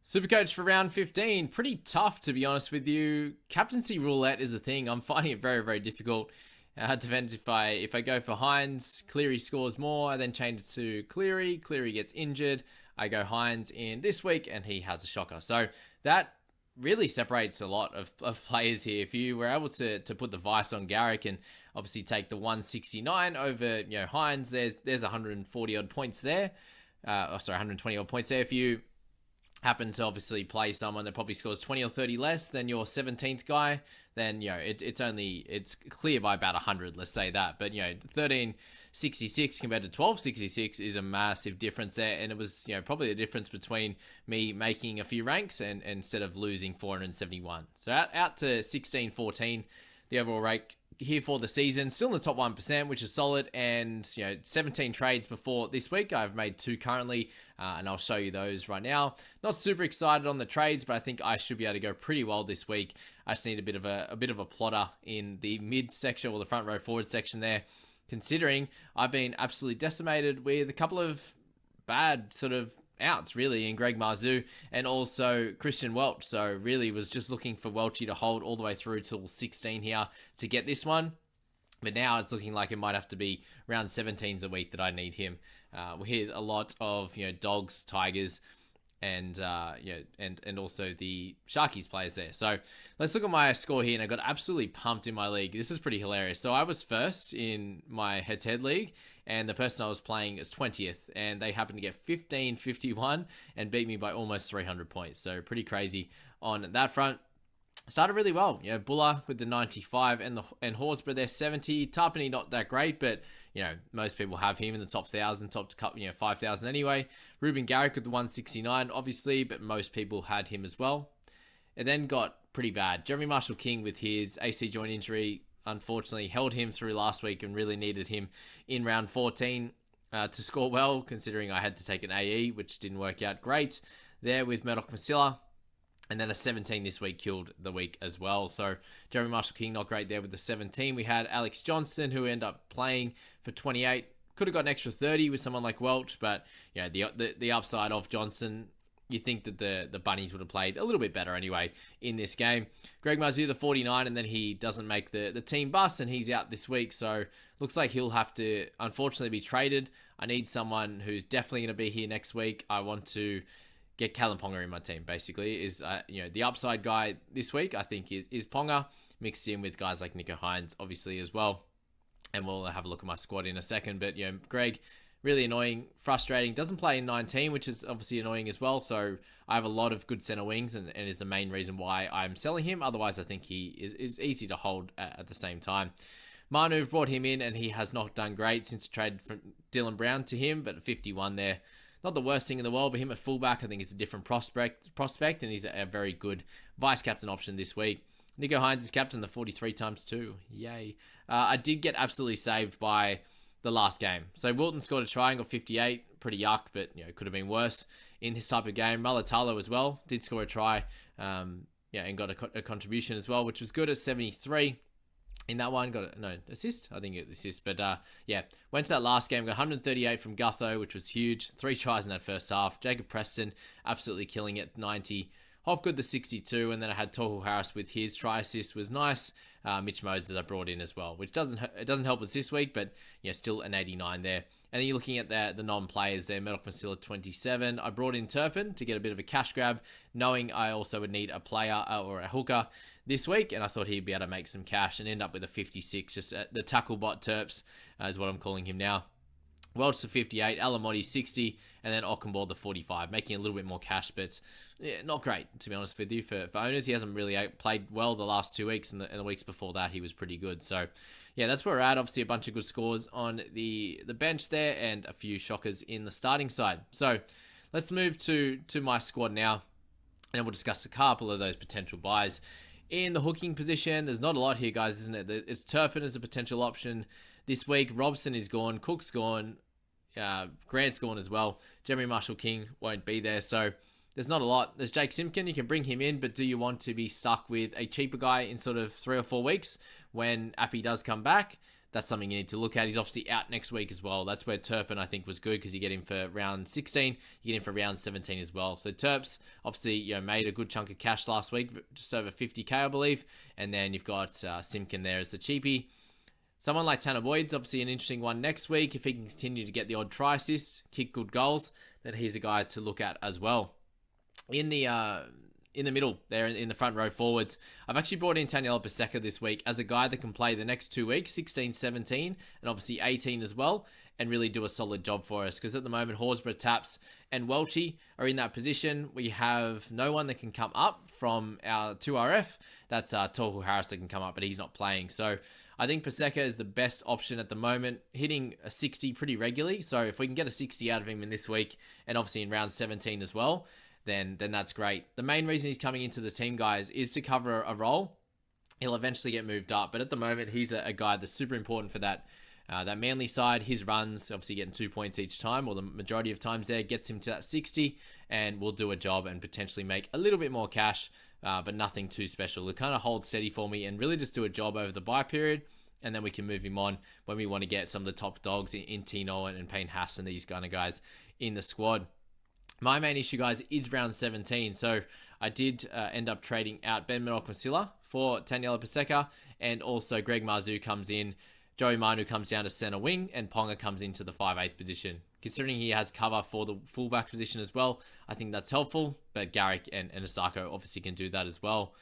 Supercoach for round 15. Pretty tough, to be honest with you. Captaincy roulette is a thing. I'm finding it very, very difficult. Depends if I go for Hines, Cleary scores more. I then change it to Cleary. Cleary gets injured. I go Hines in this week, and he has a shocker. So that really separates a lot of players here. If you were able to put the vice on Garrick and obviously take the 169 over Hines, there's 140 odd points there. 120 odd points there. If you happen to obviously play someone that probably scores 20 or 30 less than your 17th guy, then it's clear by about 100, let's say that. But 1366 compared to 1266 is a massive difference there, and it was probably the difference between me making a few ranks and instead of losing 471. So out to 1614 the overall rank here for the season, still in the top 1%, which is solid. And 17 trades before this week. I've made 2 currently, and I'll show you those right now. Not super excited on the trades, but I think I should be able to go pretty well this week. I just need a bit of a plotter in the mid section, or the front row forward section there, considering I've been absolutely decimated with a couple of bad sort of outs really in Greg Marzou and also Christian Welch. So really was just looking for Welchie to hold all the way through till 16 here to get this one. But now it's looking like it might have to be around 17s a week that I need him. We hear a lot of dogs, tigers, and also the Sharkies players there. So let's look at my score here, and I got absolutely pumped in my league. This is pretty hilarious. So I was first in my head-to-head league, and the person I was playing is 20th, and they happened to get 1551 and beat me by almost 300 points. So pretty crazy on that front. Started really well. Buller with the 95 and Horsburgh there 70. Tarpany not that great, but most people have him in the top 1,000, top 5,000 anyway. Ruben Garrick with the 169, obviously, but most people had him as well. It then got pretty bad. Jeremy Marshall King with his AC joint injury, unfortunately, held him through last week and really needed him in round 14 to score well, considering I had to take an AE, which didn't work out great there with Murdoch Masilla. And then a 17 this week killed the week as well. So Jeremy Marshall King not great there with the 17. We had Alex Johnson, who ended up playing for 28. Could have got an extra 30 with someone like Welch, but the upside of Johnson, you think that the Bunnies would have played a little bit better anyway in this game. Greg Marzou, the 49, and then he doesn't make the team bus, and he's out this week. So looks like he'll have to, unfortunately, be traded. I need someone who's definitely going to be here next week. I want to get Callum Ponga in my team, basically. Is the upside guy this week, I think, is Ponga, mixed in with guys like Nico Hines, obviously, as well. And we'll have a look at my squad in a second. But, Greg, really annoying, frustrating. Doesn't play in 19, which is obviously annoying as well. So I have a lot of good center wings and is the main reason why I'm selling him. Otherwise, I think he is easy to hold at the same time. Manu brought him in, and he has not done great since I traded from Dylan Brown to him, but 51 there. Not the worst thing in the world, but him at fullback, I think, is a different prospect, and he's a very good vice-captain option this week. Nico Hines is captain, the 43 times 2. Yay. I did get absolutely saved by the last game. So Wilton scored a try and got 58. Pretty yuck, but it could have been worse in this type of game. Mulatalo as well did score a try, and got a contribution as well, which was good at 73. In that one, got an assist. I think it assist, but went to that last game. Got 138 from Gutho, which was huge. 3 tries in that first half. Jacob Preston absolutely killing it, 90. Hopgood the 62, and then I had Tohu Harris with his try assist, was nice. Mitch Moses I brought in as well, which doesn't help us this week, but still an 89 there. And then you're looking at the non-players there. Murdoch Masilla 27. I brought in Turpin to get a bit of a cash grab, knowing I also would need a player or a hooker this week, and I thought he'd be able to make some cash and end up with a 56. Just the tackle bot Terps is what I'm calling him now. Welch the 58, Alamotti 60, and then Ockenball the 45, making a little bit more cash, but not great, to be honest with you. For owners, he hasn't really played well the last 2 weeks, and the weeks before that, he was pretty good. So, that's where we're at. Obviously, a bunch of good scores on the bench there, and a few shockers in the starting side. So, let's move to my squad now, and we'll discuss a couple of those potential buys. In the hooking position, there's not a lot here, guys, isn't it? It's Turpin as a potential option this week. Robson is gone. Cook's gone. Grant's gone as well. Jeremy Marshall King won't be there. So there's not a lot. There's Jake Simpkin. You can bring him in, but do you want to be stuck with a cheaper guy in sort of 3 or 4 weeks when Appy does come back? that's something you need to look at. He's obviously out next week as well. That's where Turpin, I think, was good because you get him for round 16, you get him for round 17 as well. So Terps obviously made a good chunk of cash last week, just over 50k, I believe. And then you've got Simkin there as the cheapie. Someone like Tanner Boyd's obviously an interesting one next week. If he can continue to get the odd try assist, kick good goals, then he's a guy to look at as well. In the middle there, in the front row forwards, I've actually brought in Taniela Paseka this week as a guy that can play the next 2 weeks, 16, 17, and obviously 18 as well, and really do a solid job for us. Because at the moment, Horsburgh, Taps, and Welchie are in that position. We have no one that can come up from our 2RF. That's Tohu Harris that can come up, but he's not playing. So I think Paseka is the best option at the moment, hitting a 60 pretty regularly. So if we can get a 60 out of him in this week, and obviously in round 17 as well, then that's great. The main reason he's coming into the team, guys, is to cover a role. He'll eventually get moved up, but at the moment, he's a guy that's super important for that Manly side. His runs, obviously getting 2 points each time, or the majority of times there, gets him to that 60, and will do a job and potentially make a little bit more cash, but nothing too special. He'll kind of hold steady for me and really just do a job over the bye period, and then we can move him on when we want to get some of the top dogs in Tino and Payne Haas and these kind of guys in the squad. My main issue, guys, is round 17. So I did end up trading out Ben Minogue-Masila for Taniela Paseka, and also Greg Marzou comes in, Joey Manu comes down to center wing, and Ponga comes into the 5/8 position. Considering he has cover for the fullback position as well, I think that's helpful, but Garrick and Asako obviously can do that as well.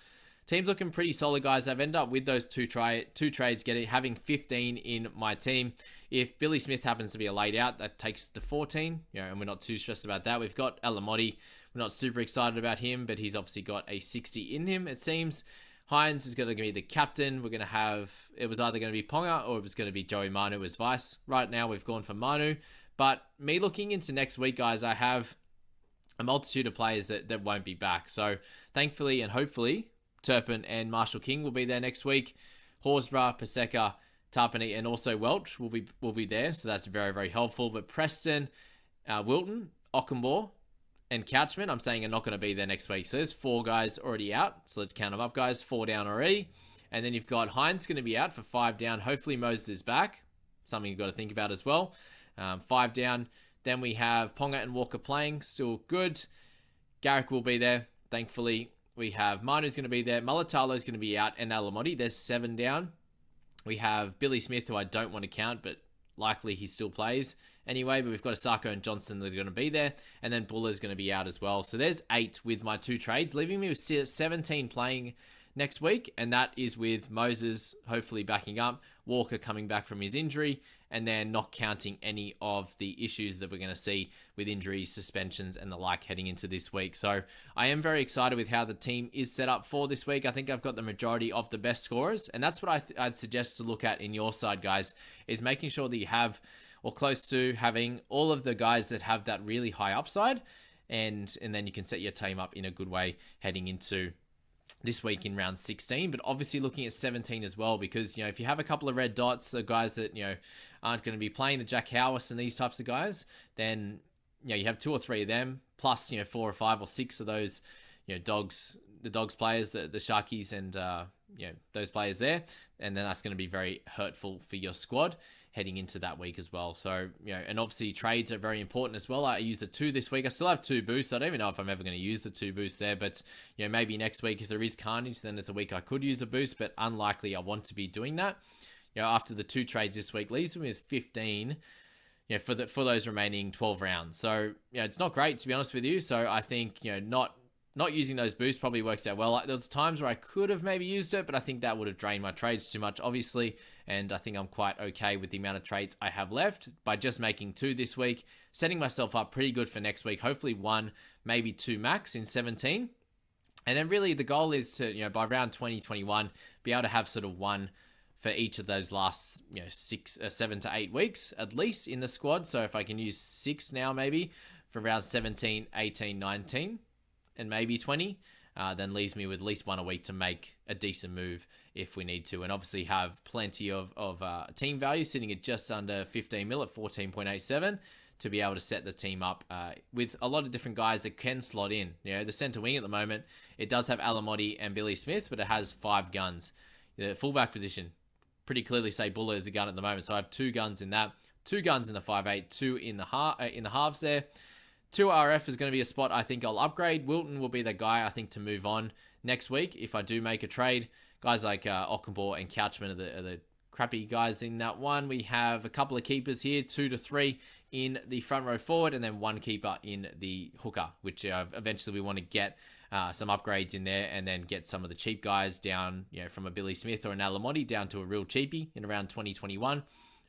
Team's looking pretty solid, guys. I've ended up with those two trades having 15 in my team. If Billy Smith happens to be a laid out, that takes to 14, and we're not too stressed about that. We've got Alamotti. We're not super excited about him, but he's obviously got a 60 in him, it seems. Hines is going to be the captain. We're going to have, it was either going to be Ponga or it was going to be Joey Manu as vice. Right now, we've gone for Manu. But me looking into next week, guys, I have a multitude of players that won't be back. So thankfully and hopefully, Turpin and Marshall King will be there next week. Horsburgh, Paseka, Tarpany, and also Welch will be there. So that's very, very helpful. But Preston, Wilton, Ockenbaugh, and Couchman, I'm saying are not going to be there next week. So there's 4 guys already out. So let's count them up, guys. 4 down already. And then you've got Hines going to be out for 5 down. Hopefully Moses is back. Something you've got to think about as well. 5 down. Then we have Ponga and Walker playing. Still good. Garrick will be there, thankfully. We have Manu's going to be there. Mulatalo's going to be out, and Alamotti. There's 7 down. We have Billy Smith, who I don't want to count, but likely he still plays anyway. But we've got Asako and Johnson that are going to be there. And then Buller's going to be out as well. So there's 8 with my 2 trades, leaving me with 17 playing next week. And that is with Moses hopefully backing up, Walker coming back from his injury, and then not counting any of the issues that we're going to see with injuries, suspensions, and the like heading into this week. So I am very excited with how the team is set up for this week. I think I've got the majority of the best scorers, and that's what I'd suggest to look at in your side, guys, is making sure that you have, or close to having, all of the guys that have that really high upside, and then you can set your team up in a good way heading into this week in round 16, but obviously looking at 17 as well, because, if you have a couple of red dots, the guys that, aren't going to be playing, the Jack Howarth and these types of guys, then, you have 2 or 3 of them, plus, 4 or 5 or 6 of those, the dogs players, the Sharkies and, those players there. And then that's going to be very hurtful for your squad heading into that week as well. So, and obviously trades are very important as well. I used the 2 this week. I still have 2 boosts. I don't even know if I'm ever going to use the 2 boosts there, but, maybe next week, if there is carnage, then it's a week I could use a boost, but unlikely I want to be doing that. After the 2 trades this week, leaves me with 15, for those remaining 12 rounds. So, it's not great, to be honest with you. So I think, not using those boosts probably works out well. There's times where I could have maybe used it, but I think that would have drained my trades too much, obviously. And I think I'm quite okay with the amount of trades I have left by just making 2 this week, setting myself up pretty good for next week. Hopefully 1, maybe 2 max in 17. And then really the goal is to, by round 2021, be able to have sort of 1 for each of those last, 7 to 8 weeks, at least in the squad. So if I can use 6 now, maybe for round 17, 18, 19, and maybe 20, then leaves me with at least 1 a week to make a decent move if we need to. And obviously have plenty of team value sitting at just under 15 mil at 14.87 to be able to set the team up with a lot of different guys that can slot in. The center wing at the moment, it does have Alamotti and Billy Smith, but it has 5 guns. The fullback position, pretty clearly say Buller is a gun at the moment. So I have 2 guns in that, 2 guns in the 5.8, 2 in the halves there. 2 RF is going to be a spot I think I'll upgrade. Wilton will be the guy I think to move on next week if I do make a trade. Guys like Ockenbaugh and Couchman are the crappy guys in that one. We have a couple of keepers here, 2 to 3 in the front row forward, and then 1 keeper in the hooker, which eventually we want to get some upgrades in there, and then get some of the cheap guys down, from a Billy Smith or an Alamotti down to a real cheapie in around 2021,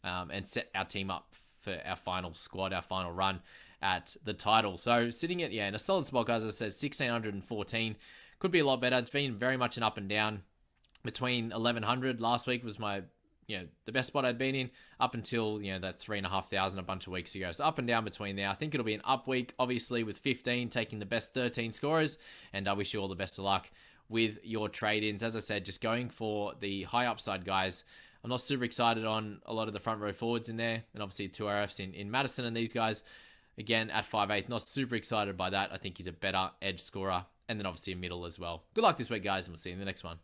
and set our team up for our final squad, our final run at the title. So sitting at, in a solid spot, guys. As I said, 1,614. Could be a lot better. It's been very much an up and down. Between 1,100 last week was my, the best spot I'd been in, up until, that 3,500 a bunch of weeks ago. So up and down between there. I think it'll be an up week, obviously, with 15 taking the best 13 scorers. And I wish you all the best of luck with your trade-ins. As I said, just going for the high upside guys. I'm not super excited on a lot of the front row forwards in there. And obviously 2 RFs in Madison and these guys. Again, at 5'8", not super excited by that. I think he's a better edge scorer. And then obviously a middle as well. Good luck this week, guys, and we'll see you in the next one.